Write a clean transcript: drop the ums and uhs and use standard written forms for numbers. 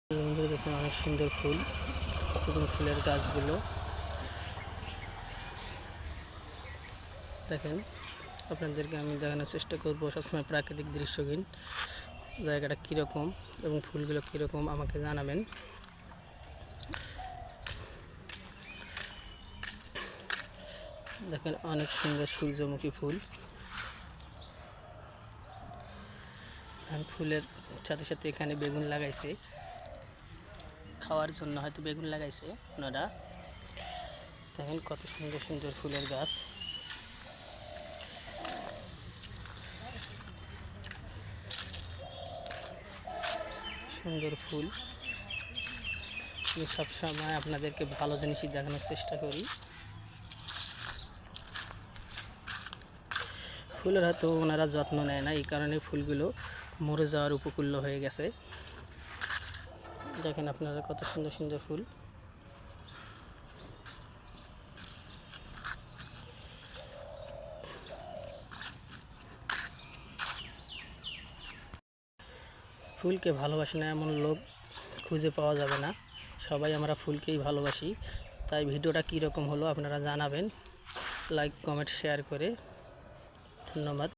বন্ধুরা দেখছেন অনেক সুন্দর ফুল এবং ফুলের গাছগুলো দেখেন। আপনাদেরকে আমি দেখানোর চেষ্টা করব সবসময় প্রাকৃতিক দৃশ্যহীন জায়গাটা কীরকম এবং ফুলগুলো কীরকম আমাকে জানাবেন। দেখেন অনেক সুন্দর সূর্যমুখী ফুল, ফুলের সাথে সাথে এখানে বেগুন লাগাইছে, খাওয়ার জন্য হয়তো বেগুন লাগাইছে ওনারা। দেখেন কত সুন্দর সুন্দর ফুলের গাছ। সুন্দর ফুল, আমি সবসময় আপনাদেরকে ভালো জিনিসই দেখানোর চেষ্টা করি। ফুলের হয়তো ওনারা যত্ন নেয় না, এই কারণে ফুলগুলো মরে যাওয়ার উপকূল্য হয়ে গেছে। দেখেন আপনারা কত সুন্দর সুন্দর ফুল। ফুলকে ভালোবাসি না এমন লোক খুঁজে পাওয়া যাবে না, সবাই আমরা ফুলকেই ভালোবাসি। তাই ভিডিওটা কীরকম হলো আপনারা জানাবেন, লাইক কমেন্ট শেয়ার করে। ধন্যবাদ।